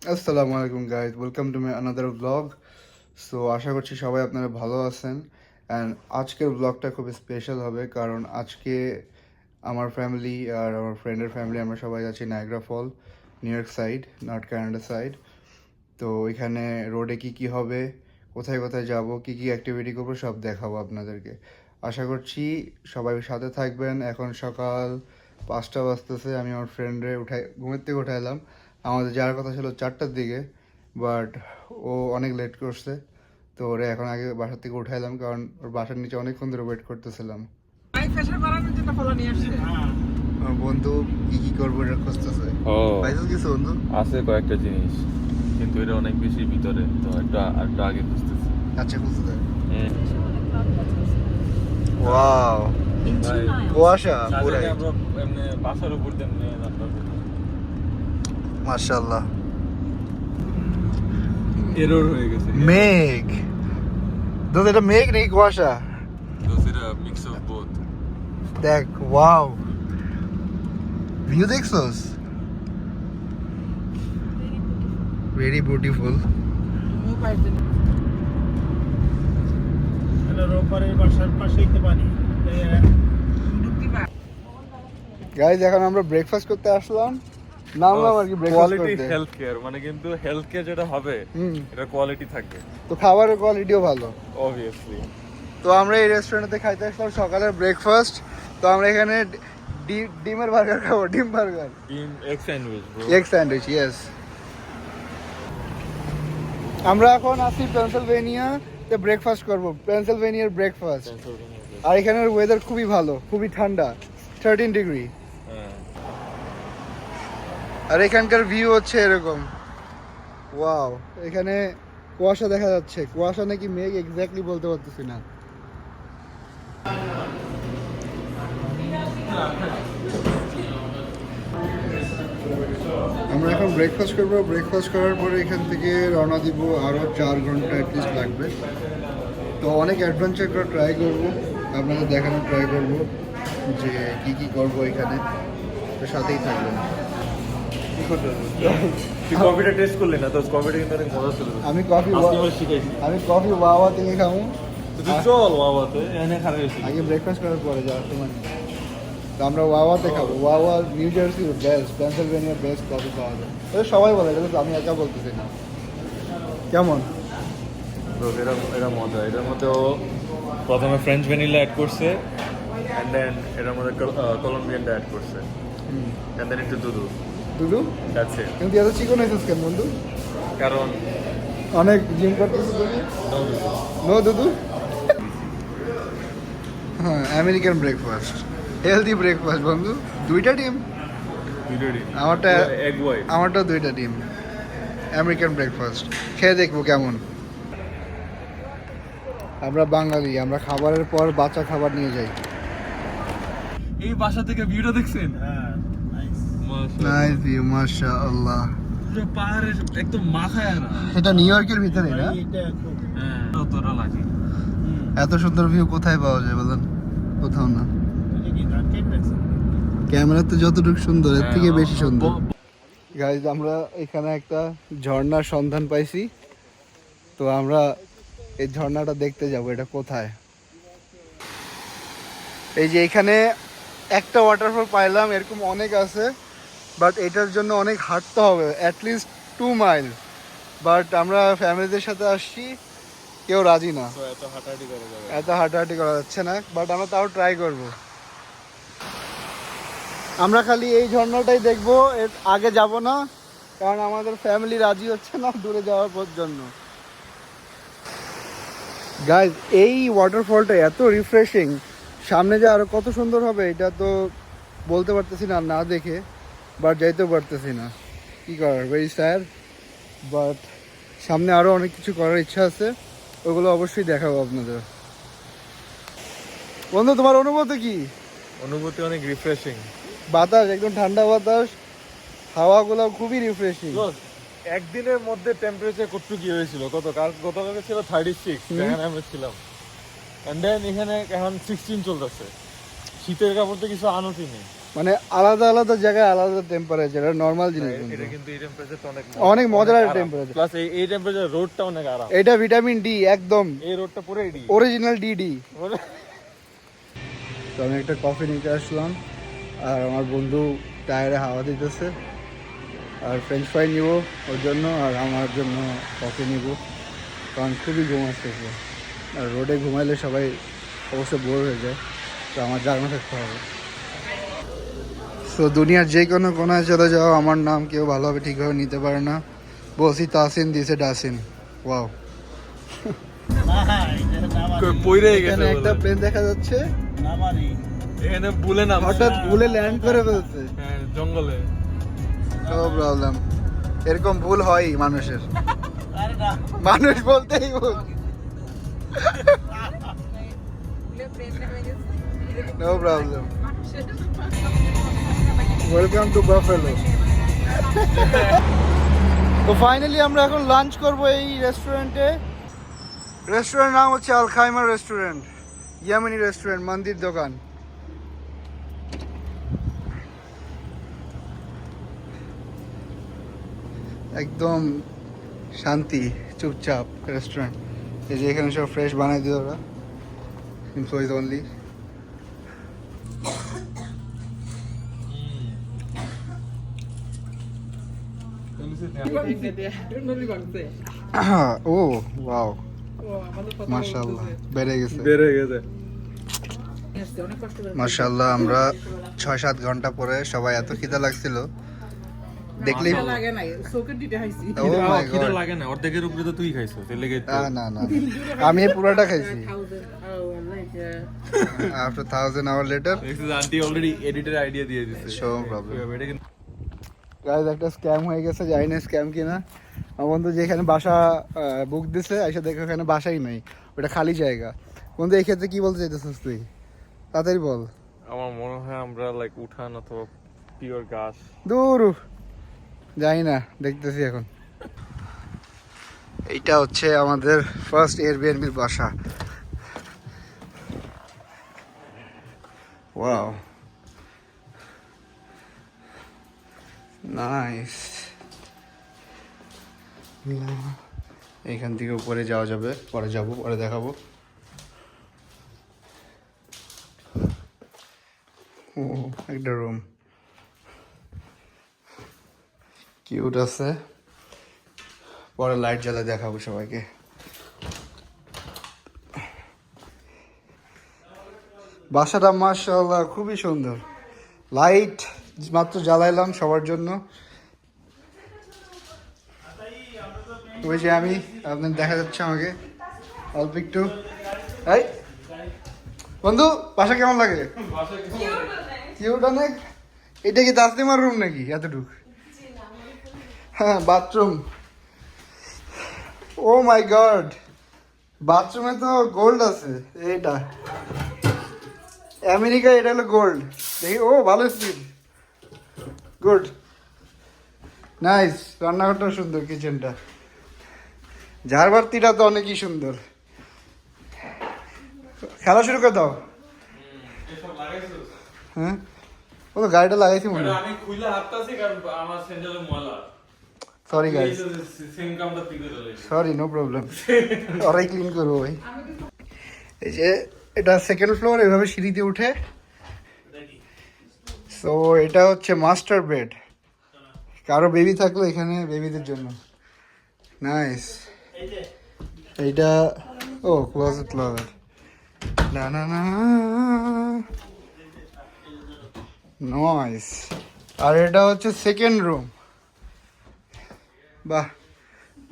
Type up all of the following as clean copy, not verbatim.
আসসালামু আলাইকুম guys, welcome to my another blog. So আশা করছি সবাই আপনারা ভালো আছেন। অ্যান্ড আজকের ব্লগটা খুব স্পেশাল হবে, কারণ আজকে আমার ফ্যামিলি আর আমার ফ্রেন্ডের ফ্যামিলি আমরা সবাই যাচ্ছি Niagara fall, New York side, North Canada side. তো ওইখানে রোডে কি কি হবে, কোথায় কোথায় যাব, কি কি অ্যাক্টিভিটি করবো, সব দেখাবো আপনাদেরকে। আশা করছি সবাই সাথে থাকবেন। এখন সকাল 5টা বাজতেছে। আমি আমার ফ্রেন্ডে ঘুমের থেকে উঠাইলাম। আমাদের যাওয়ার কথা ছিল 4টার দিকে, বাট ও অনেক লেট করছে। তো ওরে এখন আগে বাসার থেকে উঠাইলাম, কারণ ওর বাসার নিচে অনেকক্ষণ ধরে ওয়েট করতেছিলাম। আমার বন্ধু কি কি করবো এটা খুঁজতেছে। ও পাইছিস কিছু বন্ধু? আছে কয়েকটা জিনিস, কিন্তু এটা অনেক বেশি ভিতরে, তো একটু আগে বুঝতেছি। আচ্ছা, খুঁজতে ওয়াও, কুয়াশা পুরাই, আমরা এমনি বাসার উপর দিয়ে মাশাআল্লাহ। এরর হয়ে গেছে, মেঘ, দোস্ত এটা মেঘ নেই কুয়াশা। তো সেটা মিক্স অফ বোথ। দেখ, ওয়াও, ভিউ দেখছস? Very beautiful. গাইজ, এখন আমরা ব্রেকফাস্ট করতে আসলাম, নামলাম আর কি ব্রেকফাস্ট কোয়ালিটি করতে। হেলথ কেয়ার, মানে কিন্তু হেলথ কেয়ার যেটা হবে এটা কোয়ালিটি থাকবে, তো খাবারের কোয়ালিটিও ভালো। অবভিয়াসলি। তো আমরা এই রেস্টুরেন্টে খাইতে আসলাম সকালের ব্রেকফাস্ট। তো আমরা এখানে ডিমের বার্গার খাবো, ডিম বার্গার, ডিম egg sandwich bro. Egg sandwich, yes. আমরা এখন আছি পেনসিলভেনিয়াতে, ব্রেকফাস্ট করব, পেনসিলভেনিয়ার ব্রেকফাস্ট। আর এখানের ওয়েদার খুবই ভালো, খুবই ঠান্ডা, 13 ডিগ্রি। আর এখানকার ভিউ হচ্ছে এরকম, ওয়াও। এখানে কুয়াশা দেখা যাচ্ছে, কুয়াশা নাকি মেঘ এক্স্যাক্টলি বলতে পারতেছি না। আমরা এখন ব্রেকফাস্ট করবো, ব্রেকফাস্ট করার পরে এখান থেকে রওনা দিব। আরও 4 ঘন্টা অ্যাটলিস্ট লাগবে। তো অনেক অ্যাডভেঞ্চার করে ট্রাই করবো, আপনাদের দেখানোর ট্রাই করবো যে কী কী করবো এখানে। তো সাথেই থাকবেন। তুই কফিটা টেস্ট করলি না? তো কফিটা কিন্তু অনেক মজা ছিল। আমি কফি শিখাইছি। ওয়াওয়া থেকে খাবো। তুই চল বাবাতে এনে খাবে। আগে ব্রেকফাস্ট করার পরে যাওয়ার সময়। তো আমরা ওয়াওয়াতে খাবো। ওয়াওয়া নিউ জার্সির বেস্ট, পেনসিলভেনিয়ার বেস্ট কফি পাওয়া যায়। এটা সবাই বলে, এটা তো আমি একা বলতেছি না। কেমন? এটা মজা। এটার মধ্যে ও প্রথমে ফ্রেঞ্চ ভ্যানিলা অ্যাড করছে, অ্যান্ড দেন এটার মধ্যে কলম্বিয়ানটা অ্যাড করছে, অ্যান্ড দেন একটু দুধু। দুধু? That's it. কিন্তু এত চিকন হয়েছিস কেন বন্ধু? কারণ অনেক জিম করতেছিস তুমি? নো দুধু? হ্যাঁ, আমেরিকান ব্রেকফাস্ট, হেলদি ব্রেকফাস্ট বন্ধু। 2টা ডিম, আমারটা এগ হোয়াইট। আমারটা 2টা ডিম। আমেরিকান ব্রেকফাস্ট খেয়ে দেখবো কেমন। আমরা বাঙালি, আমরা খাবারের পর বাচ্চা খাবার নিয়ে যাই। এই বাসা থেকে ভিউটা দেখছেন? নাইস ভিউ, মাশাআল্লাহ। পুরো পাহাড়ের একদম মাথায় না। এটা নিউ ইয়র্কের ভিতরে না? হ্যাঁ, তোরা লাগে। এত সুন্দর ভিউ কোথায় পাওয়া যায় বলেন? কোথাও না। ক্যামেরাতে যতটুকু সুন্দর, এর থেকে বেশি সুন্দর। গাইজ, আমরা এখানে একটা ঝর্ণার সন্ধান পাইছি। তো আমরা এই ঝর্ণাটা দেখতে যাব। এটা কোথায়? এই যে এখানে একটা ওয়াটারফল পাইলাম, এরকম অনেক আছে, বাট এটার জন্য অনেক হাঁটতে হবে, অ্যাটলিস্ট 2 মাইল। বাট আমরা ফ্যামিলিদের সাথে আসছি, কেউ রাজি না, এত হাঁটাহাঁটি করা যাচ্ছে না। বাট আমরা তাও ট্রাই করব। আমরা খালি এই ঝর্ণাটাই দেখবো, এর আগে যাব না, কারণ আমাদের ফ্যামিলি রাজি হচ্ছে না দূরে যাওয়ার জন্য। গাইজ, এই ওয়াটারফলটা এত রিফ্রেশিং, সামনে যে আরো কত সুন্দর হবে এটা তো বলতে পারতেছি না না দেখে, বাট যাইতেও পারতেছি না। কি করার, ভেরি স্যাড। বাট সামনে আরো অনেক কিছু করার ইচ্ছা আছে, ওগুলো অবশ্যই দেখাবো আপনাদের। বন্ধু, তোমার অনুভূতি কি? অনুভূতি অনেক রিফ্রেশিং। বাতাস, একদম ঠান্ডা বাতাস, হাওয়াগুলো খুবই রিফ্রেশিং। একদিনের মধ্যে টেম্পারেচার কত কি হয়েছিল? গতকালকে ছিল 36, যেখানে আমরা ছিলাম, এন্ড দেন এখানে এখন 16 চলতেছে। শীতের কাপড় তো কিছু আনতি নেই। মানে আলাদা আলাদা জায়গায় আলাদা টেম্পারেচার, নর্মাল জিনিস এটা কিন্তু। কিন্তু এই টেম্পারেচারটা অনেক অনেক মজার টেম্পারেচার। প্লাস এই টেম্পারেচার রোডটা অনেক আরাম। এটা ভিটামিন ডি একদম এই রোডটা পুরো এডি অরিজিনাল ডিডি। তো আমি একটা কফি নিতে আসলাম, আর আমার বন্ধু টায়ারে হাওয়া দিতেছে, আর ফ্রেঞ্চ ফ্রাই নিব ওর জন্য, আর আমার জন্য কফি নিব, কারণ খুবই ঘুম আসতেছে। আর রোডে ঘুমাইলে সবাই অবশ্যই বোর হয়ে যায়, তো আমার জাগনা থাকতে হবে। তো দুনিয়ার যে কোনো কোনায় চলে যাও, আমার নাম কেউ ভালোভাবে ঠিকভাবে নিতে পারে না। বলছি তাসিন, দিছে ডাসিন। ওয়াও, পইরে এখানে একটা প্লেন দেখা যাচ্ছে, এখানে ভুলে না হঠাৎ ভুলে ল্যান্ড করে ফেলছে। হ্যাঁ, জঙ্গলে। নো প্রবলেম, এরকম ভুল হয় মানুষের, মানুষ বলতেই ভুল। No problem, welcome to Buffalo. তো ফাইনালি আমরা এখন লাঞ্চ করব এই রেস্টুরেন্টে। রেস্টুরেন্ট নাম হচ্ছে আল খাইমার রেস্টুরেন্ট, ইয়ামেনি রেস্টুরেন্ট, মন্দির দোকান। একদম শান্তি, চুপচাপ রেস্টুরেন্ট। এই যে এখানে সব ফ্রেশ বানাই দিল ওরা, এমপ্লয়িজ অনলি। ও ওয়াও, মাশাআল্লাহ, বেড়ে গেছে। মাশাআল্লাহ, আমরা 6-7 ঘন্টা পরে সবাই এত খিদা লাগছিল দেখলেই। ও মাই গড, লাগে না, অর্ধেকের উপরে তো তুই খাইছো, তাই লেগে না না, আমি এই পুরোটা খাইছি। After 1000 hour later. Aunty already এডিটের আইডিয়া দিয়ে দিছে। সো প্রবলেম এটা কিন্তু গাইজ, একটা স্ক্যাম হয়ে গেছে, জানি না স্ক্যাম কিনা। আমার বন্ধু যেখানে বাসা বুক দিছে, এসে দেখে ওখানে বাসাই নাই, ওটা খালি জায়গা। বন্ধু এই ক্ষেত্রে কি বলতে চাইতেছিস তুই, তাড়াতাড়ি বল। আমার মনে হয় আমরা লাইক উঠান অথবা পিওর গাছ। দূর, জানি না, দেখতেছি এখন। এইটা হচ্ছে আমাদের ফার্স্ট এয়ারবিএনবির বাসা। Wow, nice. এখান থেকে উপরে যাওয়া যাবে, পরে যাবো, পরে দেখাবো। ও, একটা রুম কিউট আছে, পরে লাইট জ্বালা দেখাবো সবাইকে। বাসাটা মাশাআল্লাহ খুবই সুন্দর, লাইট মাত্র জ্বালাইলাম সবার জন্য। ওই যে আমি, আপনার দেখা যাচ্ছে আমাকে অল্প একটু। এই বন্ধু, বাসা কেমন লাগে? কিউট অনেক। এটা কি তাসলিমার রুম নাকি এতটুক? হ্যাঁ, বাথরুম। ও মাই গড, বাথরুমে তো গোল্ড আছে। এইটা আমেরিকা, এটা হলো গোল্ড। দেখি, ও ভালো স্পিড, গুড, নাইস। রান্নাঘরটা সুন্দর, কিচেনটা, ঝাড়বাতিটা তো অনেকই সুন্দর। খেলা শুরু করে দাও। হ্যাঁ, ও তো গাড়িটা লাগাইছি মনে হয়। আমি খুইলা হাঁটতাছি কারণ আমার স্যান্ডেলে ময়লা। সরি গাইস, সেম কামটা তুই করে। সরি, নো প্রবলেম, ওরাই ক্লিন করবো ভাই। এই যে এটা সেকেন্ড ফ্লোর, এভাবে সিঁড়িতে উঠে। সো এটা হচ্ছে মাস্টার বেড, কারো বেবি থাকলো এখানে বেবিদের জন্য। নাইস। এইটা ও ক্লোজেট, ক্লোজেট, না না না, নাইস। আর এটা হচ্ছে সেকেন্ড রুম, বাহ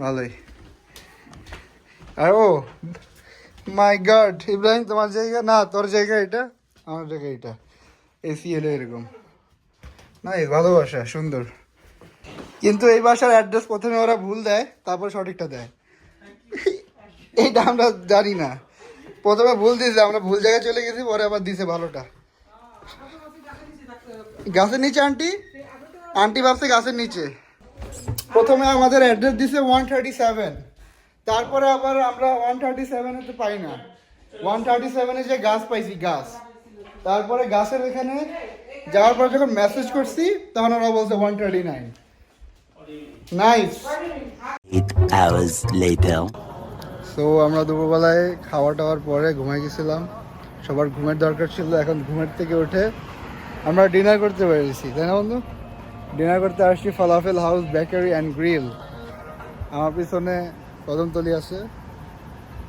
ভালোই। আর ও মাই গড, ইব্রাহিম তোমার জায়গা না, তোর জায়গা এটা, আমার জায়গা এটা। এসি এলো এরকম, নাইস, ভালোবাসা, সুন্দর। কিন্তু এই বাসার অ্যাড্রেস প্রথমে ওরা ভুল দেয়, তারপর সঠিকটা দেয়। এইটা আমরা জানি না, প্রথমে ভুল দিয়েছে, আমরা ভুল জায়গায় চলে গেছি, পরে আবার দিছে ভালোটা। গাছের নিচে আন্টি, আন্টি ভাবছে গাছের নিচে। প্রথমে আমাদের অ্যাড্রেস দিছে 137, তারপরে আবার আমরা 137 তো পাই না, 137 যে গাছ পাইছি, গাছ। তারপরে গাছের এখানে যাওয়ার পর যখন মেসেজ করছি তখন ওরা বলছে 139 নাইস 8 hours later. সো আমরা দুপুরবেলায় খাওয়া টাওয়ার পরে ঘুমাই গেছিলাম সবার ঘুমের দরকার ছিল এখন ঘুমের থেকে উঠে আমরা ডিনার করতে পেরেছি তাই না বন্ধু ডিনার করতে আসছি falafel house bakery and grill আমার পিছনে কদমতলি আছে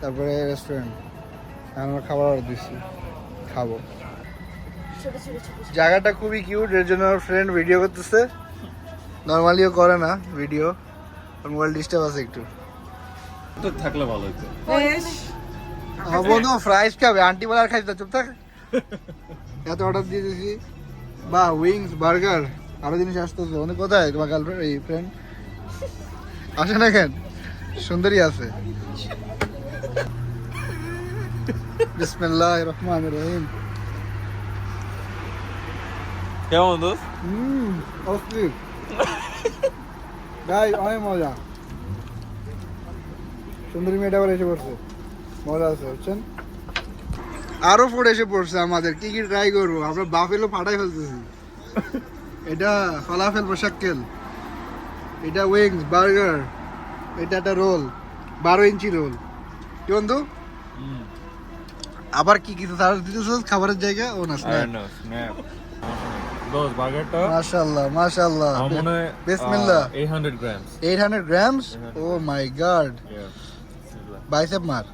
তারপরে রেস্টুরেন্ট আমরা খাবার অর্ডার দিচ্ছি খাবো জায়গাটা খুবই কিউট এর জন্য আমার ফ্রেন্ড ভিডিও করতেছে নর্মালিও করে না ভিডিও মোবাইল ডিস্টার্ব আছে একটু তো থাকলে ভালো হতো আমার বন্ধু ফ্রাইস খাবে আন্টি বলে আর খাইতে না, চুপ থাক এত অর্ডার দিয়ে দিয়েছি বা উইংস বার্গার আরো জিনিস আসতেছে অনেক কোথায় তোমার গার্লফ্রেন্ড এই ফ্রেন্ড আসে না কেন সুন্দরী আছে বিসমিল্লাহির রহমানির রহিম কেমন দোস্ত অস্থির গাই অনেক মজা সুন্দরী মেয়েটা আবার এসে পড়ছে মজা আছে বুঝছেন আরো ফুড এসে পড়ছে আমাদের কি কি ট্রাই করবো আমরা বাফেলো ফাটাই ফেলতেছি এটা ফালাফেল মোশাক্কেল এটা উইংস বার্গার এটা একটা রোল 12 ইঞ্চি রোল কি বন্ধু আবার কি কিছু তার দিতেছ খাবারের জায়গা ও না স্ন্যাপ দোস্ত বার্গারটা মাশাআল্লাহ মাশাআল্লাহ আমার মনে হয় বিসমিল্লাহ 800 grams 800 grams ও মাই গড yeah বাইসেপ মার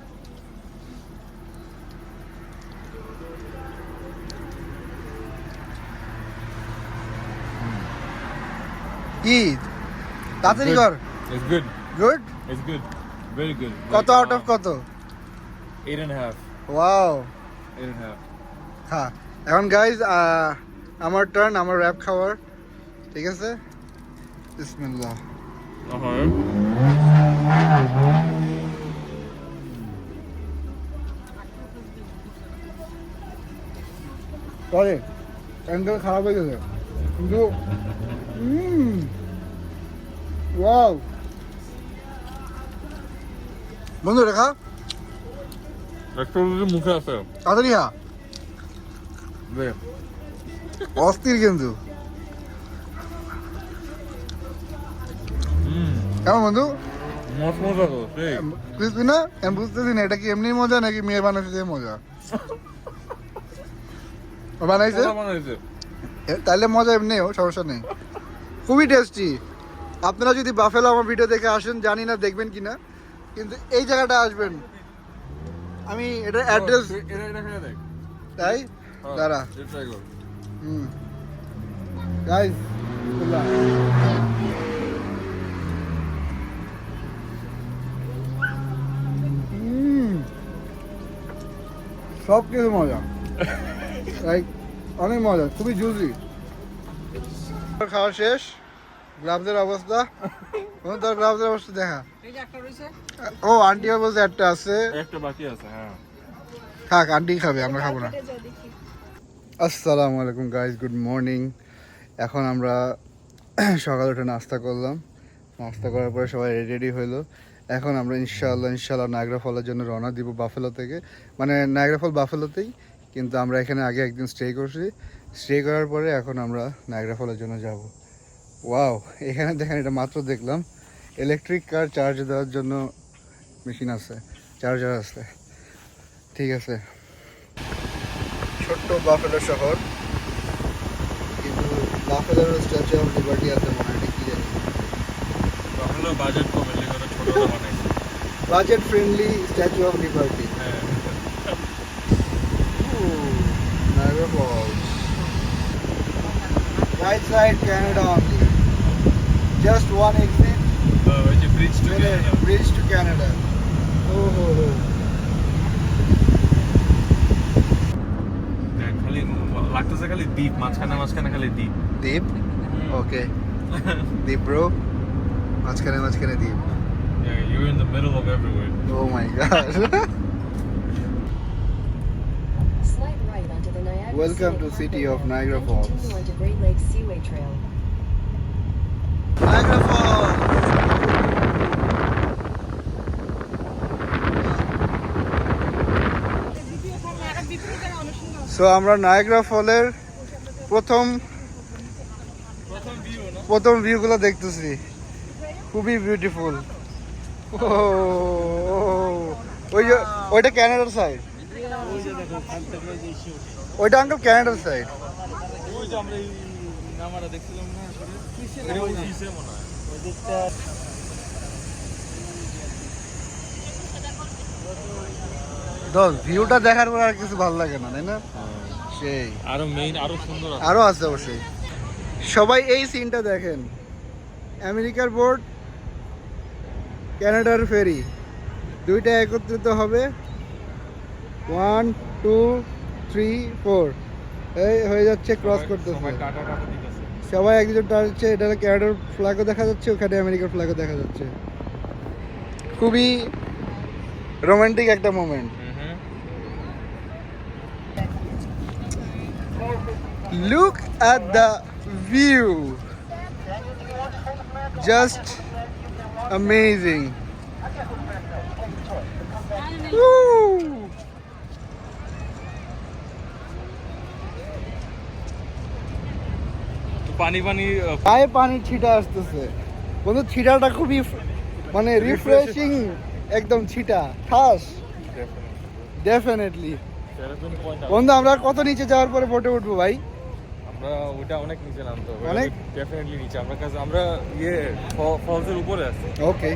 কি তাড়াতাড়ি কর it's good good it's good very good কত আউট অফ কত 8.5 ওয়াও 8.5 হ্যাঁ এখন গাইজ আমার টার্ন আমার র্যাপ খাওয়ার ঠিক আছে বিসমিল্লাহ সরি অ্যাঙ্গেল খারাপ হয়ে গেছে কিন্তু ওয়াও বন্ধু রেখা একটা মুখে আছে তাড়াতাড়ি হা বে অস্থির কিন্তু কেমন বন্ধু মস্ত মজা তো সেই ক্রিসপি না আমি বুঝতেছি না এটা কি এমনি মজা নাকি মেয়ে বানাইছে মজা ও বানাইছে মজা বানাইছে তাহলে মজা এমনিও সমস্যা নেই খুবই টেস্টি আপনারা যদি বাফেলো আমার ভিডিও দেখে আসেন জানি না দেখবেন কিনা কিন্তু এই জায়গাটা আসবেন আমি এটা অ্যাড্রেস এটা খেয়ে দেখ তাই দাঁড়া এটা ট্রাই কর গাইস সব কিছু মজা লাইক অনেক মজা খুবই জুসি খাওয়া শেষ গ্লাভসের অবস্থা তোর গ্লাভসের অবস্থা দেখা ও আন্টি বলছে একটা আছে একটা বাকি আছে হ্যাঁ থাক আন্টি খাবে আমরা খাবো না আসসালামু আলাইকুম গাইস গুড মর্নিং এখন আমরা সকালে উঠে নাস্তা করলাম নাস্তা করার পরে সবাই রেডি হইলো এখন আমরা ইনশাআল্লাহ নায়াগ্রা ফলের জন্য রওনা দিব বাফেলো থেকে মানে নায়াগ্রা ফল বাফেলোতেই কিন্তু আমরা এখানে আগে একদিন স্টে করছি স্টে করার পরে এখন আমরা নায়াগ্রা ফলের জন্য যাব ওয়াও এখানে দেখেন এটা মাত্র দেখলাম ইলেকট্রিক কার চার্জ দেওয়ার জন্য মেশিন আছে চার্জার আছে ঠিক আছে ছোট্ট বাফেলো শহর কিন্তু বাফেলোর স্ট্যাচু অফ লিবার্টি আছে মনে হয় কি জানি বাফেলো বাজেট কম এলে করে ছোটটা বানাইছে budget friendly statue of liberty হ্যাঁ Niagara Falls right side Canada only just one exit ওই যে bridge two bridge to Canada oh খালি লাগতেছে খালি দ্বীপ মাঝখানে খালি দ্বীপ deep okay deep bro মাঝখানে deep Yeah, you're in the middle of everywhere. oh my god Slide right onto the Niagara Welcome to Scenic city Parkway of and Niagara Falls. continue onto Great Lakes Seaway Trail. Niagara Falls so আমরা Niagara ফলের প্রথম প্রথম ভিউগুলো দেখতেছি, খুবই beautiful. ওইটা ক্যানাডার side, ওইটা uncle ক্যানাডার side. ভিউটা দেখার পর আর কিছু ভালো লাগে না, তাই না? সেই আরো মেইন আরো সুন্দর আরো আছে অবশ্যই। সবাই এই সিনটা দেখেন, আমেরিকার বোর্ড, কানাডার ফেরি, দুইটা একত্রিত হবে। 1 2 3 4 এই হয়ে যাচ্ছে, ক্রস করতেছে সবাই, একজন টানছে। এটা কানাডার ফ্ল্যাগও দেখা যাচ্ছে, ওখানে আমেরিকার ফ্ল্যাগও দেখা যাচ্ছে। খুবই রোমান্টিক একটা moment. Look at the view, just amazing. Woo! পানি পানি পায়ে পানির ছিটা আসতেছে বন্ধু, ছিটাটা খুবই মানে রিফ্রেশিং, একদম ছিটা ঠাস। ডেফিনেটলি বন্ধু, আমরা কত নিচে যাওয়ার পরে বোটে উঠবো ভাই? আমরা ওটা অনেক নিচে নামতে হবে, অনেক? ডেফিনেটলি নিচে। আমরা কাছে আমরা ফলসের উপরে আছি। ওকে,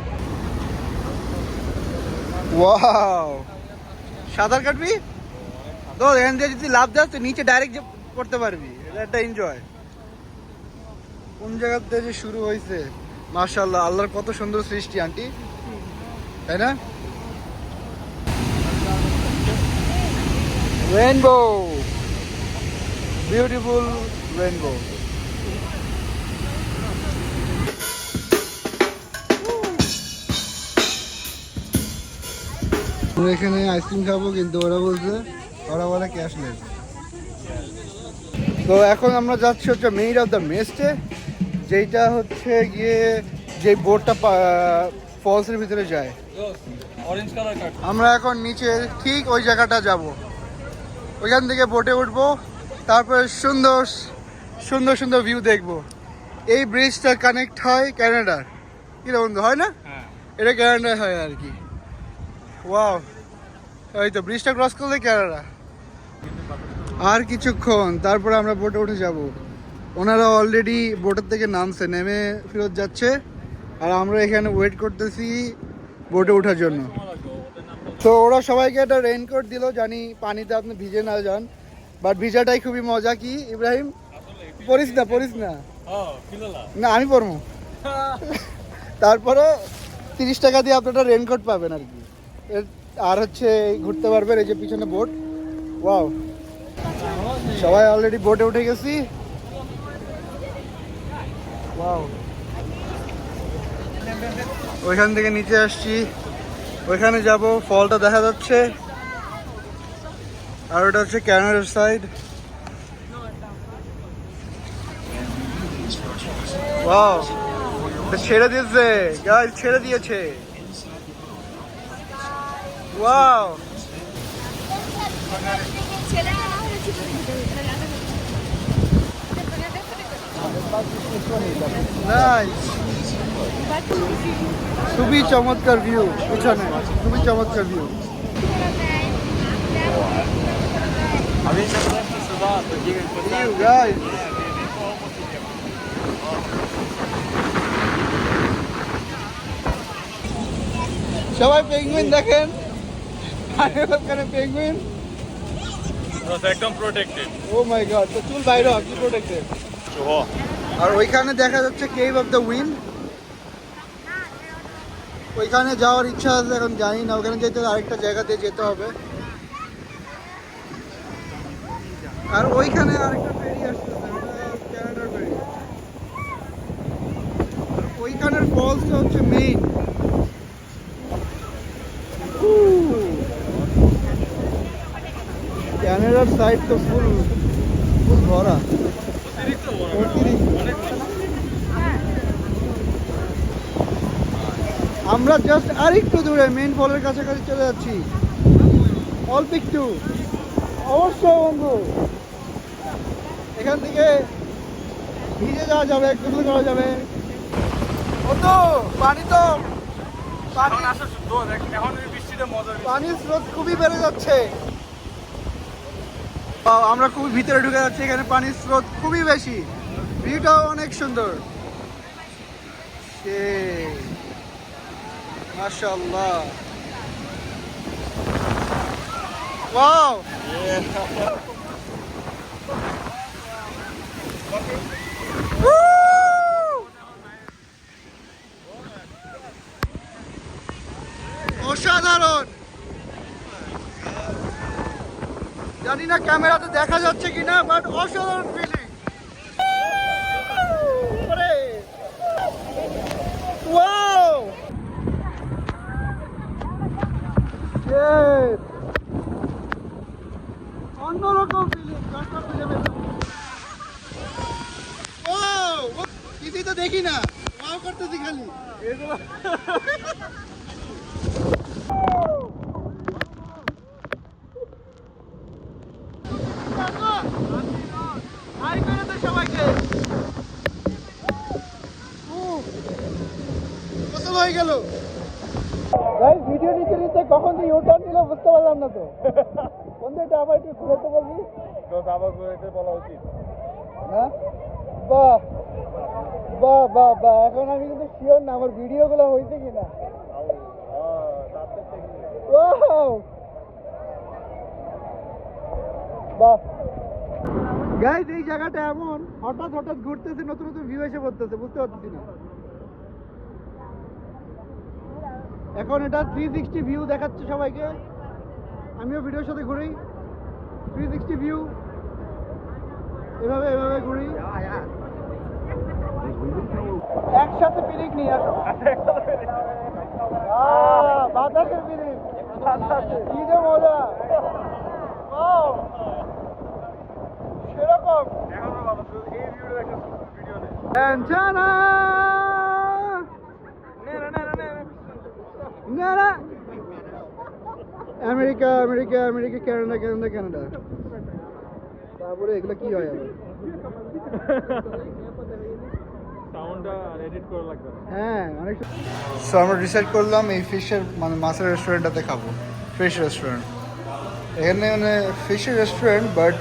ওয়াও, সাঁতার কাটবি তো এখান দিয়ে, যদি লাভ দাস তো নিচে ডাইরেক্ট পড়তে পারবি। এটা একটা এনজয়। কোন জায়গাতে যে শুরু হয়েছে, মাশাআল্লাহ, আল্লাহর কত সুন্দর সৃষ্টি আন্টি, তাই না? Rainbow, beautiful rainbow. আমরা এখানে আইসক্রিম খাবো, কিন্তু ওরা বলে ক্যাশলেস। তো এখন আমরা যাচ্ছি হচ্ছে মেইড অফ দ্য মেস্টে, যেটা হচ্ছে গিয়ে যে বোটটা ফলসের ভিতরে যায়। অরেঞ্জ কালার কাট। আমরা এখন নিচে ঠিক ওই জায়গাটা যাব, ওইখান থেকে বোটে উঠবো, তারপরে সুন্দর সুন্দর সুন্দর ভিউ দেখবো। এই ব্রিজটা কানেক্ট হয় ক্যানাডার, কি রে বন্ধু, হয় না? হ্যাঁ, এটা ক্যানাডায় হয় আর কি। ওয়াও, এই তো ব্রিজটা ক্রস করলে ক্যানাডা। আর কিছুক্ষণ তারপরে আমরা বোটে উঠে যাব। ওনারা অলরেডি বোটের থেকে নামছে, নেমে ফেরত যাচ্ছে, আর আমরা এখানে ওয়েট করতেছি বোটে ওঠার জন্য। তো ওরা সবাইকে একটা রেইনকোট দিল, জানি পানিতে আপনি ভিজে না যান, বাট ভিজাটাই খুবই মজা। কি ইব্রাহিম, পড়িস না না, আমি পড়বো। তারপরে 30 টাকা দিয়ে আপনি একটা রেইনকোট পাবেন আর কি, আর হচ্ছে ঘুরতে পারবেন। এই যে পিছনে বোট, ওয়াও, সবাই অলরেডি বোটে উঠে গেছি। ওয়াও, ওইখান থেকে নিচে আসছি, ওইখানে যাব, ফলটা দেখা যাচ্ছে, আর ওটা হচ্ছে ক্যানাডার সাইড। ওয়াও, ছেড়ে দিয়েছে গাইস, ছেড়ে দিয়েছে। ওয়াও, নাইস, খুবই চমৎকার ভিউ পিছনে, খুবই চমৎকার ভিউ। View, guys. সবাই পেঙ্গুইন দেখেন, ওখানে পেঙ্গুইন, একদম প্রোটেক্টেড। ও মাই গড, তো চুল বাইরে কি প্রোটেক্টেড। আর ওইখানে দেখা যাচ্ছে কেভ অফ দ্য উইন্ড, ওইখানে যাওয়ার ইচ্ছা আছে, এখন জানি না, ওখানে যেতে আরেকটা জায়গা দিয়ে যেতে হবে। আর ওইখানে আরেকটা ফেরি আসতেছে, ক্যানাডার ফেরি। ওইখানের ফলসটা হচ্ছে মেইন। ক্যানাডার সাইড তো ফুল ভরা, আমরা জাস্ট আরেকটু দূরে মেইন ফলের কাছাকাছি চলে যাচ্ছি, অল্প একটু। অবশ্যই বন্ধু, এখান থেকে ভিজে যাওয়া যাবে, গোসল করা যাবে। ও তো পানি তো এখন এই বৃষ্টিতে মজা পানির স্রোত খুবই বেড়ে যাচ্ছে। আমরা খুবই ভিতরে ঢুকে যাচ্ছি, এখানে পানির স্রোত খুবই বেশি, ভিউটাও অনেক সুন্দর। মাশাআল্লাহ, ওয়াও। অসাধারণ, জানি না ক্যামেরাতে দেখা যাচ্ছে কিনা, বাট অসাধারণ ফিলিং। ওয়াও, অন্যরকম ফিলিং। কিছুই তো দেখি না, ওয়াও করতেছি খালি। সবাইকে গোসল হয়ে গেল। ভিডিও নিতে নিতে কখন যে ইউটার্ন নিল বুঝতে পারলাম না তো। বন্ধু এটা আবার একটু ঘুরে তো বলবি, আবার ঘুরেতে বলা উচিত। হ্যাঁ, বাহ বাহ বাহ বাহ। এখন আমি কিন্তু শিওর না আমার ভিডিওগুলো হয়েছে কিনা। Wow! বাহ গাইস, এই জায়গাটা এমন হঠাৎ হঠাৎ ঘুরতেছে, নতুন নতুন ভিউ এসে পড়তেছে, বুঝতে পারতেছি না। এখন এটা 360 ভিউ দেখাচ্ছে সবাইকে। আমিও ভিডিওর সাথে ঘুরি, 360 ভিউ, এভাবে এভাবে ঘুরি। একসাথে পিকনিক নিয়ে আসো, বাতাসের পিকনিক, কি যে মজা। সেরকম America America America, Canada Canada Canada. তারপরে এগুলো কি হয় আবার? হ্যাঁ, অনেক। সো আমরা ডিসাইড করলাম এই ফিশের মানে মাছের রেস্টুরেন্টটাতে খাবো, ফিশ রেস্টুরেন্ট। এখানে মানে ফিশের রেস্টুরেন্ট, বাট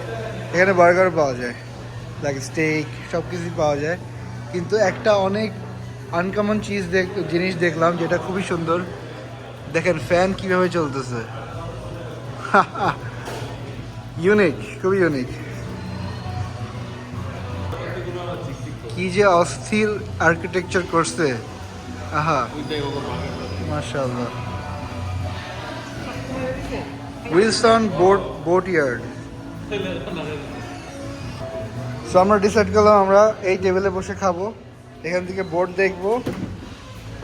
এখানে বার্গার পাওয়া যায়, লাইক স্টেক, সব কিছুই পাওয়া যায়। কিন্তু একটা অনেক আনকমন জিনিস দেখলাম, যেটা খুবই সুন্দর। দেখেন ফ্যান কিভাবে চলতেছে, ইউনিক, খুবই ইউনিক। কি যে অস্থির আর্কিটেকচার করছে, আহা মাশাআল্লাহ। Wilson boat yard. সো আমরা ডিসাইড করলাম আমরা এই টেবিলে বসে খাবো, এখান থেকে বোট দেখবো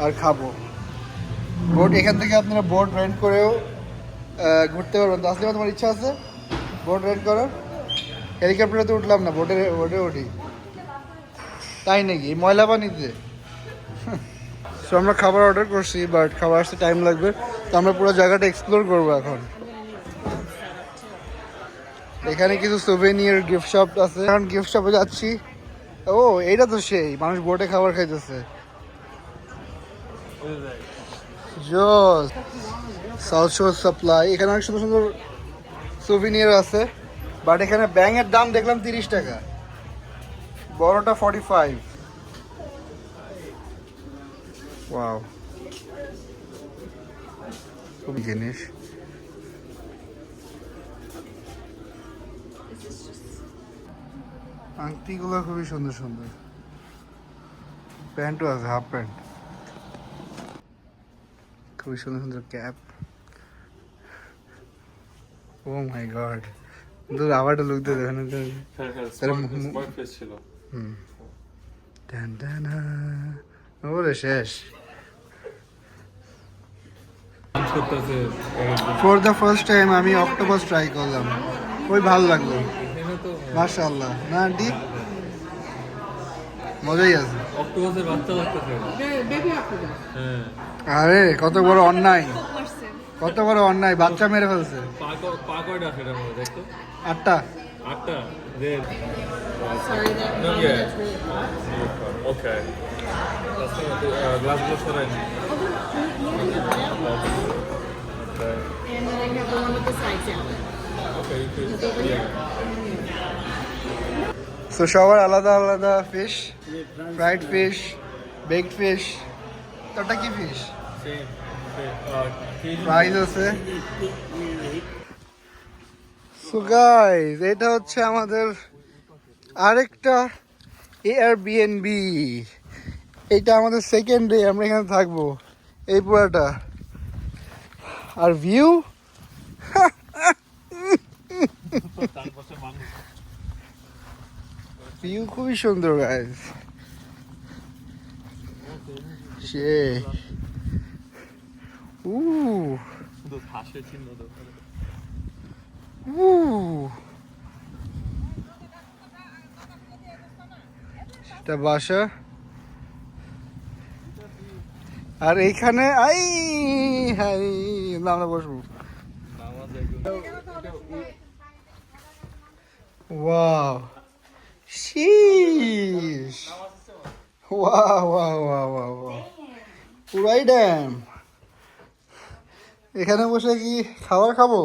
আর খাবো। বোট এখান থেকে আপনারা বোট রেন্ট করেও ঘুরতে পারবেন। তাসলিমা, তোমার ইচ্ছা আছে বোট রেন্ট করার? হেলিকপ্টারে তো উঠলাম না, বোটে উঠি। তাই নাকি? ময়লা পানিতে। সো আমরা খাবার অর্ডার করছি, বাট খাবার আসতে টাইম লাগবে। তো আমরা পুরো জায়গাটা এক্সপ্লোর করবো এখন। এখানে কিছু সুভেনিয়ার গিফট শপ আছে, এখন গিফট শপে যাচ্ছি। ও এইটা তো সেই মানুষ বোটে খাবার খাইতেছে। জোস সাউথ শোর সাপ্লাই। এখানে অনেক সুন্দর সুন্দর সুভেনিয়ার আছে, বাট এখানে ব্যাঙের দাম দেখলাম 30 টাকা, বড়টা 45। ওয়াও, খুব জিনিস। আংটিগুলো খুবই সুন্দর সুন্দর। প্যান্টও আছে, হাফ প্যান্ট, খুবই সুন্দর সুন্দর ক্যাপ। ও মাই গড, কিন্তু আবারটা লুক দিয়ে দেখেন। ওরে শেষ। ফর দ্য ফার্স্ট টাইম আমি অক্টোপাস ট্রাই করলাম, খুবই ভালো লাগলো। মাশাআল্লাহ, না আন্টি মজাই আছে। অক্টোপাসের বাচ্চা লাগতেছে। আরে কত বড় অন্যায়, কত বড় অন্যায়, বাচ্চা মেরে ফেলছে। পা কয়টা আছে এটার মধ্যে দেখতো? 8টা। 8টা there. Sorry, that No, comment yeah. is really hot. Okay. That's glass keren. Okay. And then I have the one with the side salad. Okay, you could. Yeah. So সবার আলাদা আলাদা fish, fried fish, baked fish. তোটা কি fish? Same. Price আছে। So guys, এটা হচ্ছে আমাদের আরেকটা এয়ারবিএনবি। এটা আমাদের সেকেন্ড ডে, আমরা এখানে থাকবো এই পুরাটা। আর ভিউ ভিউ খুবই সুন্দর গাইস। সে হাসে চিহ্ন তো। এটা বাসা। আর এইখানে আই হাই আমরা বসবো। ওয়াও শীশ, wow wow wow wow wow, পুরাই ড্যাম। এখানে বসে কি খাবার খাবো?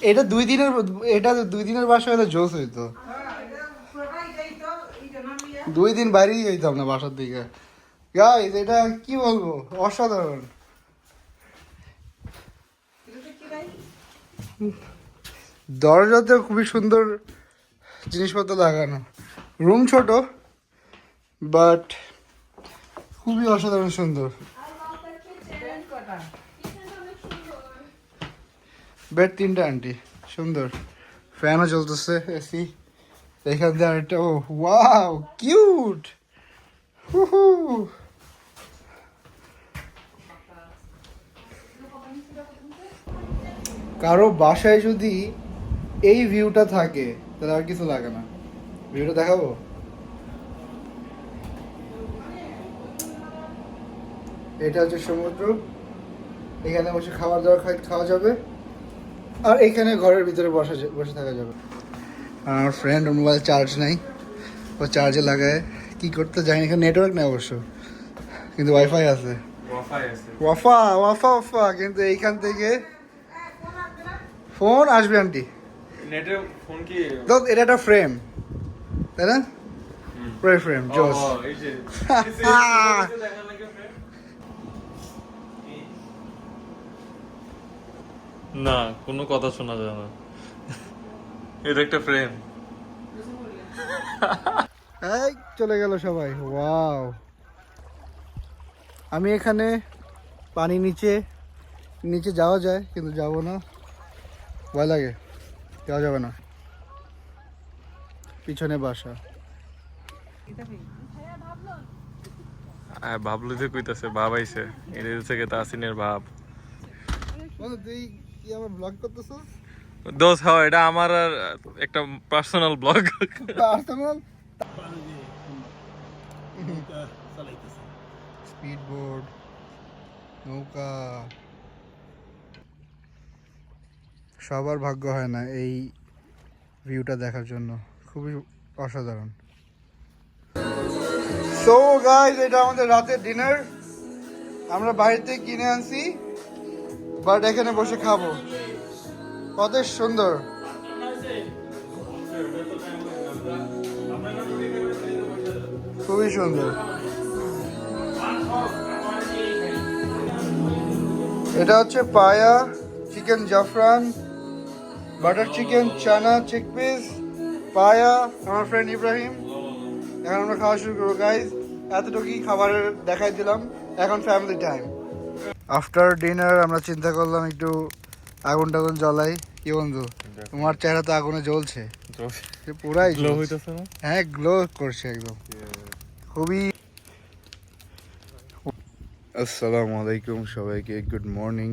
এটা 2 দিনের বাসা হলে জোস হইতো। 2 দিন বাইরেই হইতাম না বাসার দিকে। গাইস এটা কি বলবো, অসাধারণ। দরজাতে খুবই সুন্দর জিনিসপত্র লাগানো। রুম ছোট বাট খুবই অসাধারণ সুন্দর। বেড 3টা আন্টি, সুন্দর। ফ্যানও চলতেছে, এসি। এখান দিয়ে আরেকটা, ও ওয়াও কিউট। কারো বাসায় যদি এই ভিউটা থাকে তাহলে আর কিছু লাগে না। ভিউটা দেখাবো। এটা হচ্ছে সমুদ্র, এখানে বসে খাওয়া দাওয়া খাওয়া যাবে। আর এখানে ঘরের ভিতরে বসে থাকা যাবে। আমার ফ্রেন্ড মোবাইল চার্জ নাই, ও চার্জে লাগায় কি করতে জানি না। এখানে নেটওয়ার্ক নেই অবশ্য, কিন্তু ওয়াইফাই আছে। ওয়াফা কিন্তু এইখান থেকে ফোন আসবে আন্টি। নেটে ফোন কি? তো এটা একটা ফ্রেম, তাই না? ফ্রেম জোস। এই যে না, কোনো কথা শোনা যায় না। এটা একটা ফ্রেম। এই চলে গেল সবাই। ওয়াও, আমি এখানে পানি নিচে যাওয়া যায় কিন্তু যাবো না, ভয় লাগে, যাওয়া যাবে না। পিছনে বাসা। ভাবলো যে কইতাছে ভাব আইছে, এটা থেকে তাসিনের ভাব। তুই কি আমার ব্লগ করতেছিস? দোষ হয়, এটা আমার আর একটা পার্সোনাল ব্লগ। পার্সোনাল স্পিডবোট, নৌকা। সবার ভাগ্য হয় না এই ভিউটা দেখার জন্য, খুবই অসাধারণ। সো গাইস, এটা আমাদের রাতের ডিনার। আমরা বাড়িতে কিনে আনছি, বাট এখানে বসে খাবো। কত সুন্দর। খুবই সুন্দর। এটা হচ্ছে পায়া, চিকেন জাফরান, বাটার চিকেন, চানা, চিকপিস, পায়া। আমার ফ্রেন্ড ইব্রাহিম। এখন আমরা খাওয়া শুরু করবো গাইজ। এতটুকুই খাবারের দেখাই দিলাম, এখন ফ্যামিলি টাইম। আফটার ডিনার আমরা চিন্তা করলাম একটু আগুন টাগুন জ্বালাই। কি বন্ধু, তোমার চেহারা তো আগুনে জ্বলছে পুরাই। গ্লো হইতাছে না? হ্যাঁ, গ্লো করছে একদম, খুবই। আসসালামু আলাইকুম সবাইকে, গুড মর্নিং।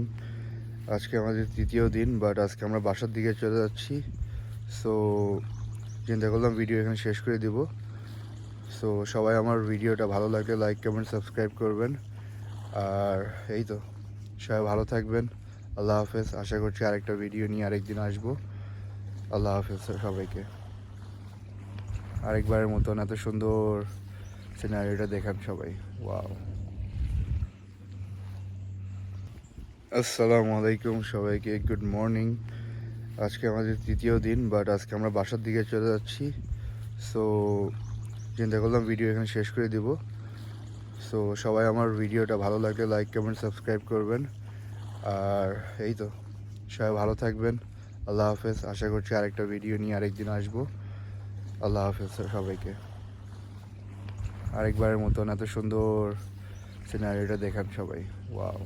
আজকে আমাদের 3য় দিন, বাট আজকে আমরা বাসার দিকে চলে যাচ্ছি। সো চিন্তা করলাম ভিডিও এখানে শেষ করে দিব। সো সবাই আমার ভিডিওটা ভালো লাগলে লাইক, কমেন্ট, সাবস্ক্রাইব করবেন। আর এই তো, সবাই ভালো থাকবেন। আল্লাহ হাফেজ। আশা করছি আরেকটা ভিডিও নিয়ে আরেকদিন আসবো। আল্লাহ হাফেজ সবাইকে। আরেকবারের মতন এত সুন্দর সিনারিটা দেখান সবাই। ওয়াও। আসসালামু আলাইকুম সবাইকে, গুড মর্নিং। আজকে আমাদের তৃতীয় দিন, বাট আজকে আমরা বাসার দিকে চলে যাচ্ছি। সো চিন্তা করলাম ভিডিও এখানে শেষ করে দিব। সো সবাই আমার ভিডিওটা ভালো লাগলে লাইক কমেন্ট সাবস্ক্রাইব করবেন। আর এই তো, সবাই ভালো থাকবেন। আল্লাহ হাফেজ। আশা করছি আরেকটা ভিডিও নিয়ে আরেকদিন আসবো। আল্লাহ হাফেজ সবাইকে। আরেকবারের মতন এত সুন্দর সিনারিটা দেখান সবাই। ওয়াও।